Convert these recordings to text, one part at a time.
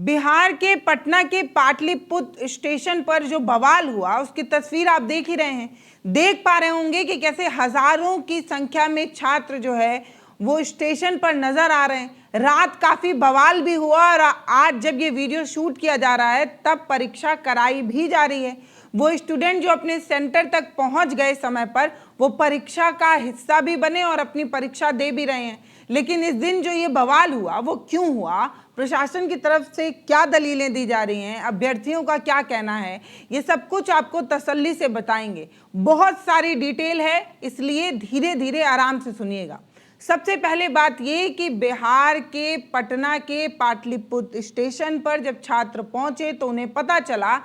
बिहार के पटना के पाटलिपुत्र स्टेशन पर जो बवाल हुआ उसकी तस्वीर आप देख ही रहे हैं। देख पा रहे होंगे कि कैसे हजारों की संख्या में छात्र जो है वो स्टेशन पर नजर आ रहे हैं। रात काफी बवाल भी हुआ और आज जब ये वीडियो शूट किया जा रहा है तब परीक्षा कराई भी जा रही है। वो स्टूडेंट जो अपने सेंटर तक पहुंच गए समय पर वो परीक्षा का हिस्सा भी बने और अपनी परीक्षा दे भी रहे हैं। लेकिन इस दिन जो ये बवाल हुआ वो क्यों हुआ, प्रशासन की तरफ से क्या दलीलें दी जा रही हैं, अभ्यर्थियों का क्या कहना है, ये सब कुछ आपको तसल्ली से बताएंगे। बहुत सारी डिटेल है, इसलिए धीरे धीरे आराम से सुनिएगा। सबसे पहले बात ये कि बिहार के पटना के पाटलिपुत्र स्टेशन पर जब छात्र पहुंचे तो उन्हें पता चला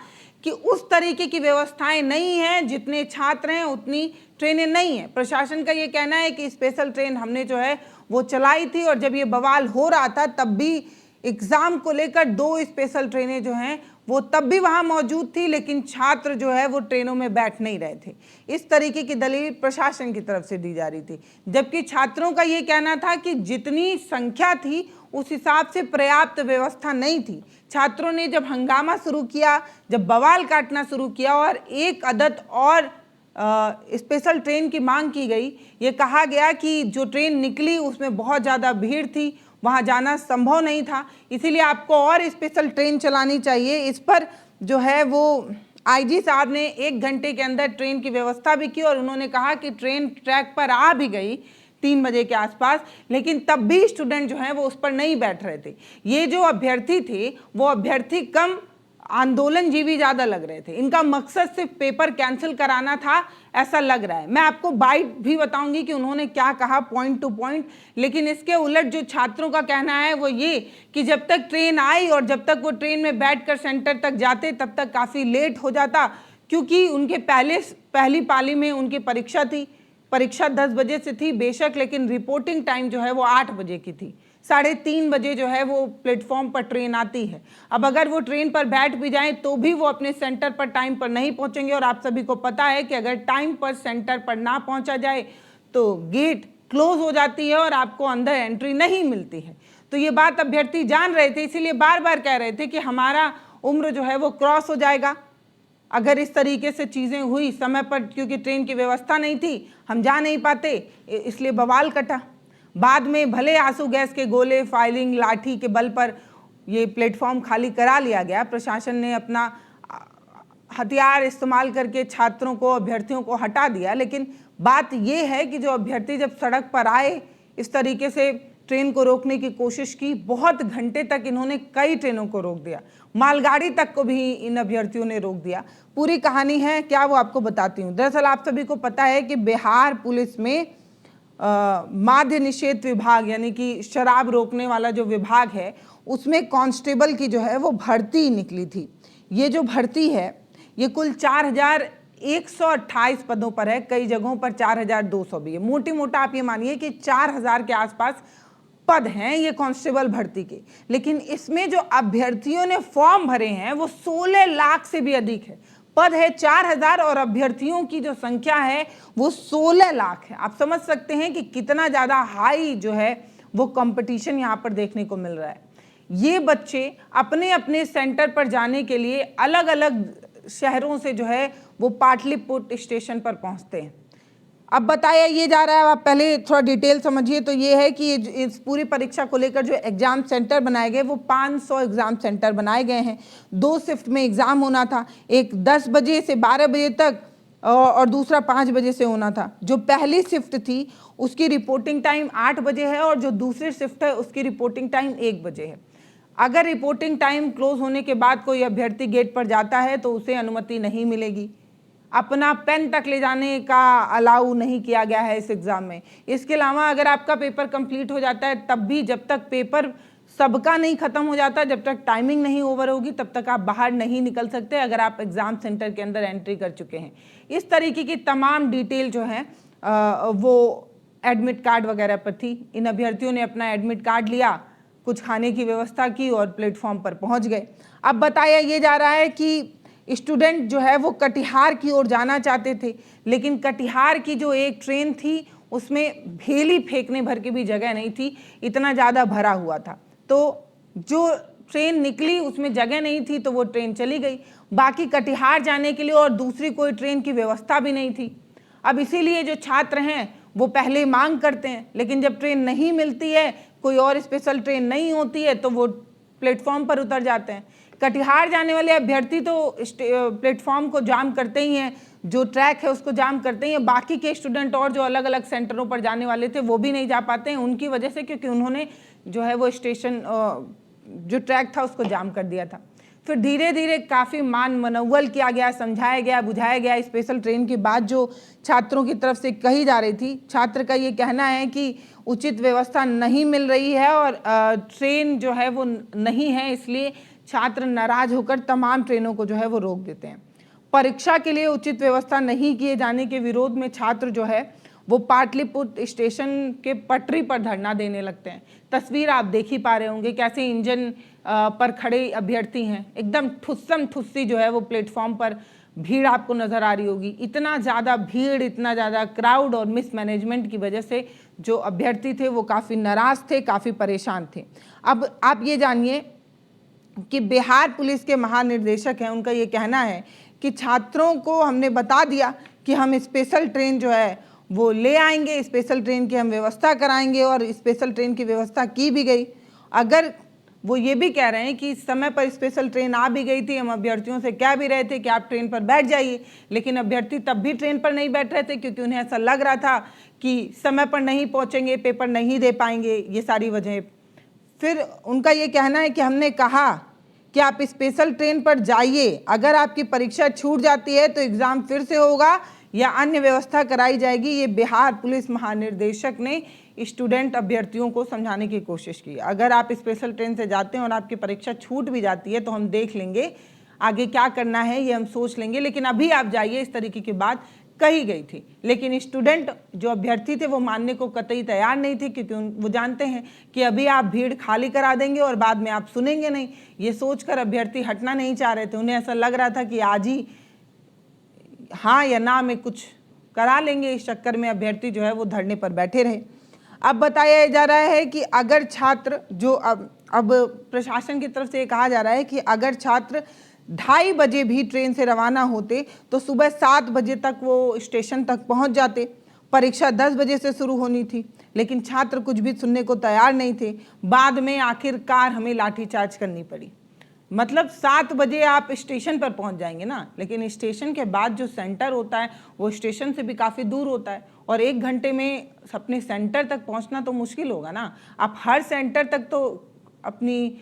कि उस तरीके की व्यवस्थाएं नहीं हैं, जितने छात्र हैं उतनी ट्रेनें नहीं हैं। प्रशासन का ये कहना है कि स्पेशल ट्रेन हमने जो है वो चलाई थी और जब ये बवाल हो रहा था तब भी एग्जाम को लेकर 2 स्पेशल ट्रेनें जो हैं वो तब भी वहां मौजूद थी, लेकिन छात्र जो है वो ट्रेनों में बैठ नहीं रहे थे। इस तरीके की दलील प्रशासन की तरफ से दी जा रही थी, जबकि छात्रों का ये कहना था कि जितनी संख्या थी उस हिसाब से पर्याप्त व्यवस्था नहीं थी। छात्रों ने जब हंगामा शुरू किया, जब बवाल काटना शुरू किया और एक अदद और स्पेशल ट्रेन की मांग की गई, ये कहा गया कि जो ट्रेन निकली उसमें बहुत ज़्यादा भीड़ थी, वहाँ जाना संभव नहीं था, इसीलिए आपको और स्पेशल ट्रेन चलानी चाहिए। इस पर जो है वो आईजी साहब ने 1 घंटे के अंदर ट्रेन की व्यवस्था भी की और उन्होंने कहा कि ट्रेन ट्रैक पर आ भी गई 3 बजे के आसपास, लेकिन तब भी स्टूडेंट जो हैं वो उस पर नहीं बैठ रहे थे। ये जो अभ्यर्थी थे वो अभ्यर्थी कम आंदोलनजीवी ज़्यादा लग रहे थे। इनका मकसद सिर्फ पेपर कैंसिल कराना था ऐसा लग रहा है। मैं आपको बाइट भी बताऊंगी कि उन्होंने क्या कहा पॉइंट टू पॉइंट, लेकिन इसके उलट जो छात्रों का कहना है वो ये कि जब तक ट्रेन आई और जब तक वो ट्रेन में बैठकर सेंटर तक जाते तब तक काफ़ी लेट हो जाता, क्योंकि उनके पहली पाली में उनकी परीक्षा थी। परीक्षा 10 बजे से थी बेशक, लेकिन रिपोर्टिंग टाइम जो है वो 8 बजे की थी। 3:30 बजे जो है वो प्लेटफॉर्म पर ट्रेन आती है। अब अगर वो ट्रेन पर बैठ भी जाएं तो भी वो अपने सेंटर पर टाइम पर नहीं पहुंचेंगे और आप सभी को पता है कि अगर टाइम पर सेंटर पर ना पहुंचा जाए तो गेट क्लोज हो जाती है और आपको अंदर एंट्री नहीं मिलती है। तो ये बात अभ्यर्थी जान रहे थे, इसीलिए बार बार कह रहे थे कि हमारा उम्र जो है वो क्रॉस हो जाएगा अगर इस तरीके से चीज़ें हुई समय पर, क्योंकि ट्रेन की व्यवस्था नहीं थी, हम जा नहीं पाते, इसलिए बवाल कटा। बाद में भले आंसू गैस के गोले, फायरिंग, लाठी के बल पर ये प्लेटफॉर्म खाली करा लिया गया, प्रशासन ने अपना हथियार इस्तेमाल करके छात्रों को, अभ्यर्थियों को हटा दिया, लेकिन बात ये है कि जो अभ्यर्थी जब सड़क पर आए, इस तरीके से ट्रेन को रोकने की कोशिश की, बहुत घंटे तक इन्होंने कई ट्रेनों को रोक दिया, मालगाड़ी तक को भी इन अभ्यर्थियों ने रोक दिया। पूरी कहानी है क्या वो आपको बताती हूँ। दरअसल आप सभी को पता है कि बिहार पुलिस में माध्य निषेध विभाग यानी कि शराब रोकने वाला जो विभाग है उसमें कांस्टेबल की जो है वो भर्ती निकली थी। ये जो भर्ती है ये कुल 4128 पदों पर है, कई जगहों पर 4200 भी है। मोटी मोटा आप ये मानिए कि 4000 के आसपास पद हैं ये कांस्टेबल भर्ती के, लेकिन इसमें जो अभ्यर्थियों ने फॉर्म भरे हैं वो 16 लाख से भी अधिक है। पद है 4000 और अभ्यर्थियों की जो संख्या है वो 16 लाख है। आप समझ सकते हैं कि कितना ज़्यादा हाई जो है वो कंपटीशन यहाँ पर देखने को मिल रहा है। ये बच्चे अपने अपने सेंटर पर जाने के लिए अलग अलग शहरों से जो है वो पाटलिपुत्र स्टेशन पर पहुँचते हैं। अब बताया ये जा रहा है, आप पहले थोड़ा डिटेल समझिए, तो ये है कि इस पूरी परीक्षा को लेकर जो एग्ज़ाम सेंटर बनाए गए वो 500 एग्ज़ाम सेंटर बनाए गए हैं। 2 शिफ्ट में एग्ज़ाम होना था, एक 10 बजे से 12 बजे तक और दूसरा 5 बजे से होना था। जो पहली शिफ्ट थी उसकी रिपोर्टिंग टाइम 8 बजे है और जो दूसरी शिफ्ट है उसकी रिपोर्टिंग टाइम 1 बजे है। अगर रिपोर्टिंग टाइम क्लोज होने के बाद कोई अभ्यर्थी गेट पर जाता है तो उसे अनुमति नहीं मिलेगी। अपना पेन तक ले जाने का अलाउ नहीं किया गया है इस एग्ज़ाम में। इसके अलावा अगर आपका पेपर कंप्लीट हो जाता है तब भी जब तक पेपर सबका नहीं ख़त्म हो जाता, जब तक टाइमिंग नहीं ओवर होगी तब तक आप बाहर नहीं निकल सकते अगर आप एग्ज़ाम सेंटर के अंदर एंट्री कर चुके हैं। इस तरीके की तमाम डिटेल जो है वो एडमिट कार्ड वगैरह पर थी। इन अभ्यर्थियों ने अपना एडमिट कार्ड लिया, कुछ खाने की व्यवस्था की और प्लेटफॉर्म पर पहुँच गए। अब बताया ये जा रहा है कि स्टूडेंट जो है वो कटिहार की ओर जाना चाहते थे, लेकिन कटिहार की जो एक ट्रेन थी उसमें भेली फेंकने भर की भी जगह नहीं थी, इतना ज़्यादा भरा हुआ था। तो जो ट्रेन निकली, उसमें जगह नहीं थी तो वो ट्रेन चली गई। बाकी कटिहार जाने के लिए और दूसरी कोई ट्रेन की व्यवस्था भी नहीं थी। अब इसीलिए जो छात्र हैं वो पहले मांग करते हैं, लेकिन जब ट्रेन नहीं मिलती है, कोई और स्पेशल ट्रेन नहीं होती है, तो वो प्लेटफॉर्म पर उतर जाते हैं। कटिहार जाने वाले अभ्यर्थी तो प्लेटफॉर्म को जाम करते ही हैं, जो ट्रैक है उसको जाम करते ही हैं। बाकी के स्टूडेंट और जो अलग अलग सेंटरों पर जाने वाले थे वो भी नहीं जा पाते हैं उनकी वजह से, क्योंकि उन्होंने जो है वो स्टेशन जो ट्रैक था उसको जाम कर दिया था। फिर धीरे धीरे काफ़ी मान मनौवल किया गया, समझाया गया, बुझाया गया। स्पेशल ट्रेन की बात जो छात्रों की तरफ से कही जा रही थी, छात्र का ये कहना है कि उचित व्यवस्था नहीं मिल रही है और ट्रेन जो है वो नहीं है, इसलिए छात्र नाराज होकर तमाम ट्रेनों को जो है वो रोक देते हैं। परीक्षा के लिए उचित व्यवस्था नहीं किए जाने के विरोध में छात्र जो है वो पाटलिपुत्र स्टेशन के पटरी पर धरना देने लगते हैं। तस्वीर आप देख ही पा रहे होंगे कैसे इंजन पर खड़े अभ्यर्थी हैं, एकदम ठुस्सम ठुस्सी जो है वो प्लेटफॉर्म पर भीड़ आपको नज़र आ रही होगी। इतना ज़्यादा भीड़, इतना ज़्यादा क्राउड और मिसमैनेजमेंट की वजह से जो अभ्यर्थी थे वो काफ़ी नाराज़ थे, काफ़ी परेशान थे। अब आप ये जानिए कि बिहार पुलिस के महानिर्देशक हैं, उनका ये कहना है कि छात्रों को हमने बता दिया कि हम स्पेशल ट्रेन जो है वो ले आएंगे, स्पेशल ट्रेन की हम व्यवस्था कराएंगे और स्पेशल ट्रेन की व्यवस्था की भी गई। अगर वो ये भी कह रहे हैं कि समय पर स्पेशल ट्रेन आ भी गई थी, हम अभ्यर्थियों से कह भी रहे थे कि आप ट्रेन पर बैठ जाइए, लेकिन अभ्यर्थी तब भी ट्रेन पर नहीं बैठ रहे थे क्योंकि उन्हें ऐसा लग रहा था कि समय पर नहीं पहुँचेंगे, पेपर नहीं दे पाएंगे, ये सारी वजह। फिर उनका ये कहना है कि हमने कहा कि आप स्पेशल ट्रेन पर जाइए, अगर आपकी परीक्षा छूट जाती है तो एग्ज़ाम फिर से होगा या अन्य व्यवस्था कराई जाएगी। ये बिहार पुलिस महानिर्देशक ने स्टूडेंट अभ्यर्थियों को समझाने की कोशिश की। अगर आप स्पेशल ट्रेन से जाते हैं और आपकी परीक्षा छूट भी जाती है तो हम देख लेंगे आगे क्या करना है, ये हम सोच लेंगे, लेकिन अभी आप जाइए, इस तरीके की बात कही गई थी। लेकिन स्टूडेंट जो अभ्यर्थी थे वो मानने को कतई तैयार नहीं थे, क्योंकि वो जानते हैं कि अभी आप भीड़ खाली करा देंगे और बाद में आप सुनेंगे नहीं। ये सोचकर अभ्यर्थी हटना नहीं चाह रहे थे। उन्हें ऐसा लग रहा था कि आज ही हाँ या ना में कुछ करा लेंगे। इस चक्कर में अभ्यर्थी जो है वो धरने पर बैठे रहे। अब बताया जा रहा है कि अगर छात्र जो अब प्रशासन की तरफ से ये कहा जा रहा है कि अगर छात्र 2:30 बजे भी ट्रेन से रवाना होते तो सुबह 7 बजे तक वो स्टेशन तक पहुंच जाते। परीक्षा 10 बजे से शुरू होनी थी, लेकिन छात्र कुछ भी सुनने को तैयार नहीं थे। बाद में आखिरकार हमें लाठीचार्ज करनी पड़ी। मतलब 7 बजे आप स्टेशन पर पहुंच जाएंगे ना, लेकिन स्टेशन के बाद जो सेंटर होता है वो स्टेशन से भी काफ़ी दूर होता है और 1 घंटे में अपने सेंटर तक पहुंचना तो मुश्किल होगा ना। आप हर सेंटर तक तो अपनी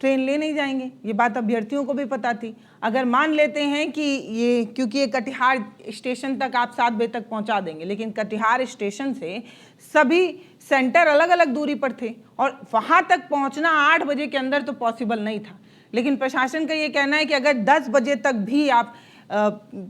ट्रेन ले नहीं जाएंगे, ये बात अभ्यर्थियों को भी पता थी। अगर मान लेते हैं कि ये क्योंकि ये कटिहार स्टेशन तक आप 7 बजे तक पहुंचा देंगे, लेकिन कटिहार स्टेशन से सभी सेंटर अलग अलग दूरी पर थे और वहां तक पहुंचना 8 बजे के अंदर तो पॉसिबल नहीं था। लेकिन प्रशासन का ये कहना है कि अगर 10 बजे तक भी आप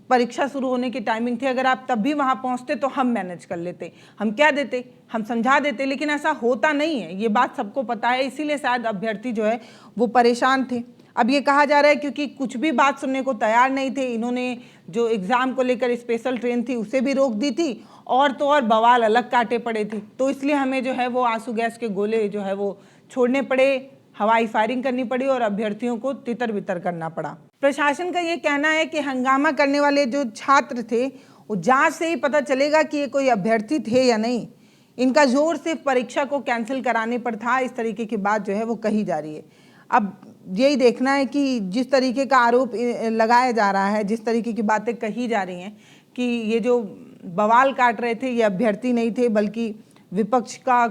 परीक्षा शुरू होने की टाइमिंग थी, अगर आप तब भी वहां पहुंचते तो हम मैनेज कर लेते, हम क्या देते, हम समझा देते। लेकिन ऐसा होता नहीं है, ये बात सबको पता है, इसीलिए शायद अभ्यर्थी जो है वो परेशान थे। अब ये कहा जा रहा है क्योंकि कुछ भी बात सुनने को तैयार नहीं थे, इन्होंने जो एग्ज़ाम को लेकर स्पेशल ट्रेन थी उसे भी रोक दी थी और तो और बवाल अलग काटे पड़े थे, तो इसलिए हमें जो है वो आंसू गैस के गोले जो है वो छोड़ने पड़े, हवाई फायरिंग करनी पड़ी और अभ्यर्थियों को तितर बितर करना पड़ा। प्रशासन का ये कहना है कि हंगामा करने वाले जो छात्र थे वो जांच से ही पता चलेगा कि ये कोई अभ्यर्थी थे या नहीं। इनका जोर सिर्फ परीक्षा को कैंसिल कराने पर था, इस तरीके की बात जो है वो कही जा रही है। अब यही देखना है कि जिस तरीके का आरोप लगाया जा रहा है, जिस तरीके की बातें कही जा रही हैं कि ये जो बवाल काट रहे थे ये अभ्यर्थी नहीं थे बल्कि विपक्ष का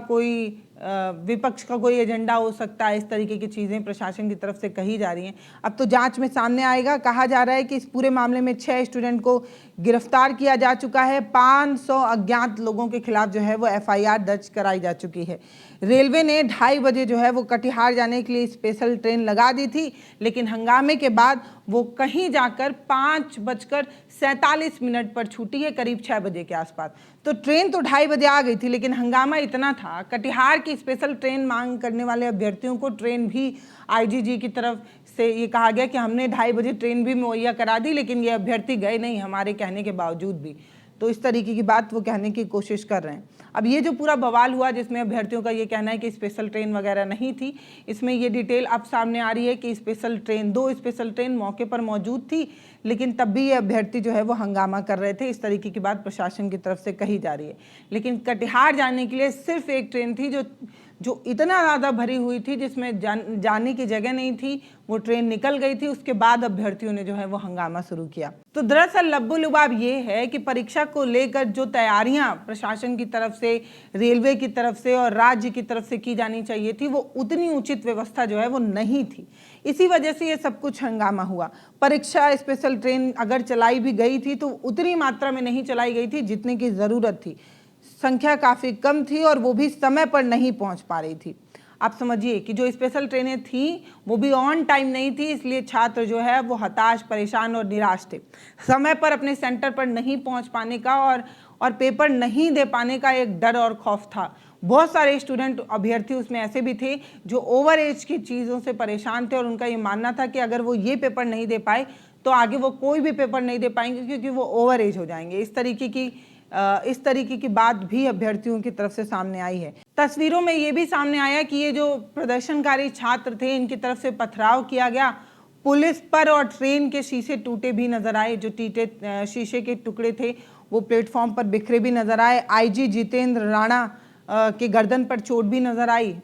कोई एजेंडा हो सकता है, इस तरीके की चीज़ें प्रशासन की तरफ से कही जा रही हैं। अब तो जांच में सामने आएगा। कहा जा रहा है कि इस पूरे मामले में 6 स्टूडेंट को गिरफ्तार किया जा चुका है। 500 अज्ञात लोगों के खिलाफ जो है वो FIR दर्ज कराई जा चुकी है। रेलवे ने 2:30 बजे जो है वो कटिहार जाने के लिए स्पेशल ट्रेन लगा दी थी, लेकिन हंगामे के बाद वो कहीं जाकर 5:47 पर छूटी है, करीब 6 बजे के आसपास। तो ट्रेन तो 2:30 बजे आ गई थी, लेकिन हंगामा इतना था। कटिहार की स्पेशल ट्रेन मांग करने वाले अभ्यर्थियों को ट्रेन भी IGG की तरफ से ये कहा गया कि हमने 2:30 बजे ट्रेन भी मुहैया करा दी, लेकिन ये अभ्यर्थी गए नहीं हमारे कहने के बावजूद भी। तो इस तरीके की बात वो कहने की कोशिश कर रहे हैं। अब ये जो पूरा बवाल हुआ जिसमें अभ्यर्थियों का ये कहना है कि स्पेशल ट्रेन वगैरह नहीं थी, इसमें ये डिटेल अब सामने आ रही है कि स्पेशल ट्रेन, 2 स्पेशल ट्रेन मौके पर मौजूद थी, लेकिन तब भी ये अभ्यर्थी जो है वो हंगामा कर रहे थे। इस तरीके की बात प्रशासन की तरफ से कही जा रही है। लेकिन कटिहार जाने के लिए सिर्फ एक ट्रेन थी जो इतना ज़्यादा भरी हुई थी, जिसमें जाने की जगह नहीं थी। वो ट्रेन निकल गई थी, उसके बाद अभ्यर्थियों ने जो है वो हंगामा शुरू किया। तो दरअसल लब्बो लुबाब ये है कि परीक्षा को लेकर जो तैयारियां प्रशासन की तरफ से, रेलवे की तरफ से और राज्य की तरफ से की जानी चाहिए थी, वो उतनी उचित व्यवस्था जो है वो नहीं थी। इसी वजह से ये सब कुछ हंगामा हुआ। परीक्षा स्पेशल ट्रेन अगर चलाई भी गई थी तो उतनी मात्रा में नहीं चलाई गई थी जितने की ज़रूरत थी। संख्या काफ़ी कम थी और वो भी समय पर नहीं पहुंच पा रही थी। आप समझिए कि जो स्पेशल ट्रेनें थी वो भी ऑन टाइम नहीं थी, इसलिए छात्र जो है वो हताश, परेशान और निराश थे। समय पर अपने सेंटर पर नहीं पहुंच पाने का और पेपर नहीं दे पाने का एक डर और खौफ था। बहुत सारे स्टूडेंट अभ्यर्थी उसमें ऐसे भी थे जो ओवर एज की चीज़ों से परेशान थे और उनका ये मानना था कि अगर वो ये पेपर नहीं दे पाए तो आगे वो कोई भी पेपर नहीं दे पाएंगे क्योंकि वो ओवर एज हो जाएंगे। इस तरीके की बात भी अभ्यर्थियों की तरफ से सामने आई है। तस्वीरों में ये भी सामने आया कि ये जो प्रदर्शनकारी छात्र थे इनकी तरफ से पथराव किया गया। पुलिस पर और ट्रेन के शीशे टूटे भी नजर आए। जो शीशे के टुकड़े थे वो प्लेटफॉर्म पर बिखरे भी नजर आए। आईजी जितेंद्र राणा के गर्दन पर चोट भी नजर आई।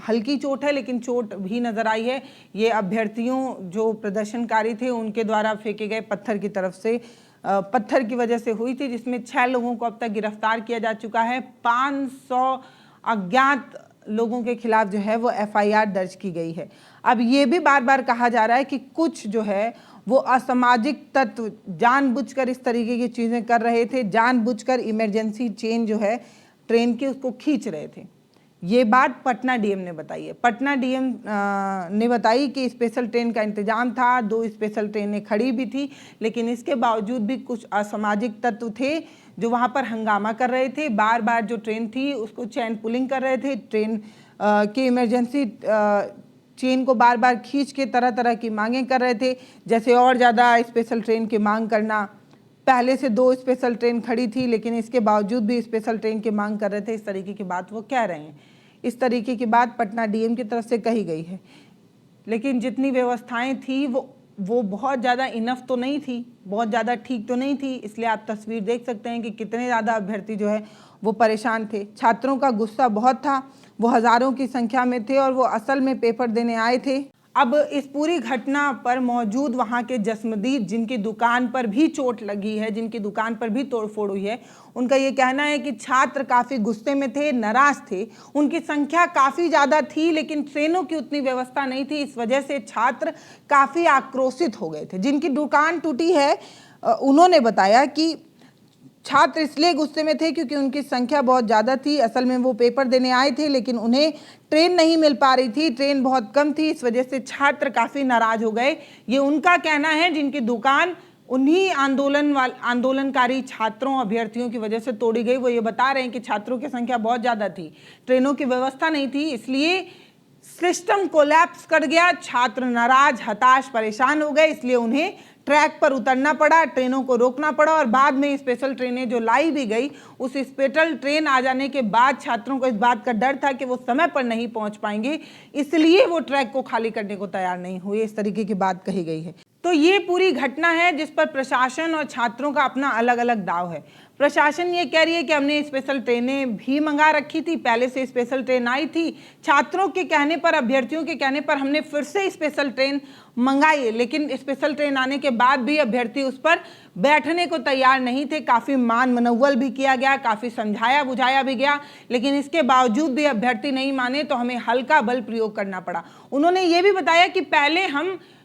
हल्की चोट है लेकिन चोट भी नजर आई है। ये अभ्यर्थियों जो प्रदर्शनकारी थे उनके द्वारा फेंके गए पत्थर की तरफ से, पत्थर की वजह से हुई थी, जिसमें 6 लोगों को अब तक गिरफ्तार किया जा चुका है। 500 अज्ञात लोगों के खिलाफ जो है वो एफआईआर दर्ज की गई है। अब ये भी बार बार कहा जा रहा है कि कुछ जो है वो असामाजिक तत्व जानबूझकर इस तरीके की चीज़ें कर रहे थे, जानबूझकर इमरजेंसी चेन जो है ट्रेन की उसको खींच रहे थे। ये बात पटना डीएम ने बताई है। पटना डीएम ने बताई कि स्पेशल ट्रेन का इंतजाम था, 2 स्पेशल ट्रेनें खड़ी भी थी, लेकिन इसके बावजूद भी कुछ असामाजिक तत्व थे जो वहाँ पर हंगामा कर रहे थे। बार बार जो ट्रेन थी उसको चैन पुलिंग कर रहे थे, ट्रेन की इमरजेंसी चेन को बार बार खींच के तरह तरह की मांगें कर रहे थे, जैसे और ज़्यादा स्पेशल ट्रेन की मांग करना। पहले से 2 स्पेशल ट्रेन खड़ी थी लेकिन इसके बावजूद भी स्पेशल ट्रेन की मांग कर रहे थे। इस तरीके की बात वो कह रहे हैं। इस तरीके की बात पटना डीएम की तरफ से कही गई है। लेकिन जितनी व्यवस्थाएं थी वो बहुत ज़्यादा इनफ तो नहीं थी, बहुत ज़्यादा ठीक तो नहीं थी। इसलिए आप तस्वीर देख सकते हैं कि कितने ज़्यादा अभ्यर्थी जो है वो परेशान थे। छात्रों का गुस्सा बहुत था, वो हज़ारों की संख्या में थे और वो असल में पेपर देने आए थे। अब इस पूरी घटना पर मौजूद वहाँ के जसमदीद, जिनकी दुकान पर भी चोट लगी है, जिनकी दुकान पर भी तोड़फोड़ हुई है, उनका ये कहना है कि छात्र काफ़ी गुस्से में थे, नाराज थे। उनकी संख्या काफ़ी ज़्यादा थी लेकिन ट्रेनों की उतनी व्यवस्था नहीं थी, इस वजह से छात्र काफ़ी आक्रोशित हो गए थे। जिनकी दुकान टूटी है उन्होंने बताया कि छात्र इसलिए गुस्से में थे क्योंकि उनकी संख्या बहुत ज़्यादा थी। असल में वो पेपर देने आए थे लेकिन उन्हें ट्रेन नहीं मिल पा रही थी, ट्रेन बहुत कम थी, इस वजह से छात्र काफ़ी नाराज हो गए। ये उनका कहना है जिनकी दुकान उन्हीं आंदोलनकारी छात्रों, अभ्यर्थियों की वजह से तोड़ी गई। वो ये बता रहे हैं कि छात्रों की संख्या बहुत ज़्यादा थी, ट्रेनों की व्यवस्था नहीं थी, इसलिए सिस्टम कोलैप्स कर गया। छात्र नाराज, हताश, परेशान हो गए, इसलिए उन्हें ट्रैक पर उतरना पड़ा, ट्रेनों को रोकना पड़ा और बाद में स्पेशल ट्रेनें जो लाई भी गई, उस स्पेशल ट्रेन आ जाने के बाद छात्रों को इस बात का डर था कि वो समय पर नहीं पहुंच पाएंगे, इसलिए वो ट्रैक को खाली करने को तैयार नहीं हुए। इस तरीके की बात कही गई है। तो ये पूरी घटना है जिस पर प्रशासन और छात्रों का अपना अलग अलग दाव है। प्रशासन ये कह रही है कि हमने स्पेशल ट्रेनें भी मंगा रखी थी, पहले से स्पेशल ट्रेन आई थी। छात्रों के कहने पर, अभ्यर्थियों के कहने पर हमने फिर से स्पेशल ट्रेन मंगाई है, लेकिन स्पेशल ट्रेन आने के बाद भी अभ्यर्थी उस पर बैठने को तैयार नहीं थे। काफ़ी मान मनौवल भी किया गया, काफ़ी समझाया बुझाया भी गया, लेकिन इसके बावजूद भी अभ्यर्थी नहीं माने तो हमें हल्का बल प्रयोग करना पड़ा। उन्होंने ये भी बताया कि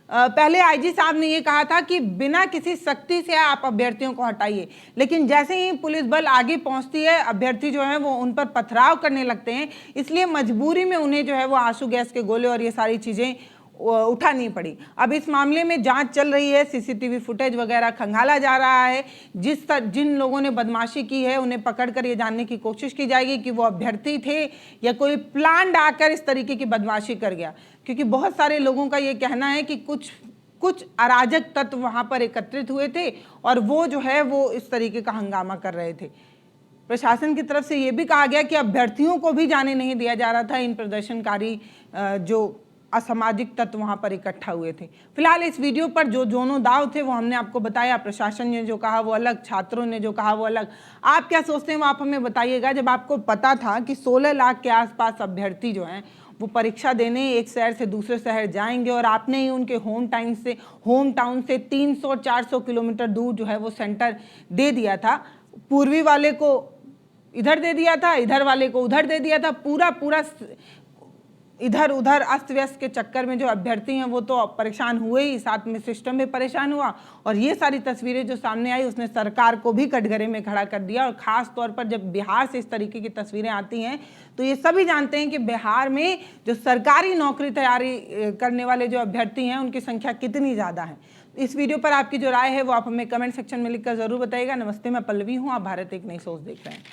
पहले आईजी साहब ने ये कहा था कि बिना किसी सख्ती से आप अभ्यर्थियों को हटाइए, लेकिन जैसे ही पुलिस बल आगे पहुंचती है अभ्यर्थी जो है वो उन पर पथराव करने लगते हैं, इसलिए मजबूरी में उन्हें जो है वो आंसू गैस के गोले और ये सारी चीज़ें उठानी पड़ी। अब इस मामले में जांच चल रही है, सीसीटीवी फुटेज वगैरह खंगाला जा रहा है। जिन लोगों ने बदमाशी की है उन्हें पकड़कर ये जानने की कोशिश की जाएगी कि वो अभ्यर्थी थे या कोई प्लान आकर इस तरीके की बदमाशी कर गया, क्योंकि बहुत सारे लोगों का ये कहना है कि कुछ अराजक तत्व वहां पर एकत्रित हुए थे और वो जो है वो इस तरीके का हंगामा कर रहे थे। प्रशासन की तरफ से ये भी कहा गया कि अभ्यर्थियों को भी जाने नहीं दिया जा रहा था, इन प्रदर्शनकारी जो असामाजिक तत्व वहां पर इकट्ठा हुए थे। फिलहाल इस वीडियो पर जो दोनों दाव थे वो हमने आपको बताया, प्रशासन ने जो कहा वो अलग, छात्रों ने जो कहा वो अलग। आप क्या सोचते हैं वो आप हमें बताइएगा। जब आपको पता था कि 16 लाख के आसपास अभ्यर्थी जो हैं वो परीक्षा देने एक शहर से दूसरे शहर जाएंगे और आपने ही उनके होम टाउन से 300-400 किलोमीटर दूर जो है वो सेंटर दे दिया था, पूर्वी वाले को इधर दे दिया था, इधर वाले को उधर दे दिया था, पूरा इधर उधर अस्त व्यस्त के चक्कर में जो अभ्यर्थी हैं वो तो परेशान हुए ही, साथ में सिस्टम भी परेशान हुआ। और ये सारी तस्वीरें जो सामने आई उसने सरकार को भी कटघरे में खड़ा कर दिया। और ख़ास तौर पर जब बिहार से इस तरीके की तस्वीरें आती हैं तो ये सभी जानते हैं कि बिहार में जो सरकारी नौकरी तैयारी करने वाले जो अभ्यर्थी हैं उनकी संख्या कितनी ज़्यादा है। इस वीडियो पर आपकी जो राय है वो आप हमें कमेंट सेक्शन में लिखकर ज़रूर बताइएगा। नमस्ते, मैं पल्लवी हूँ, आप भारत एक नई सोच देख रहे हैं।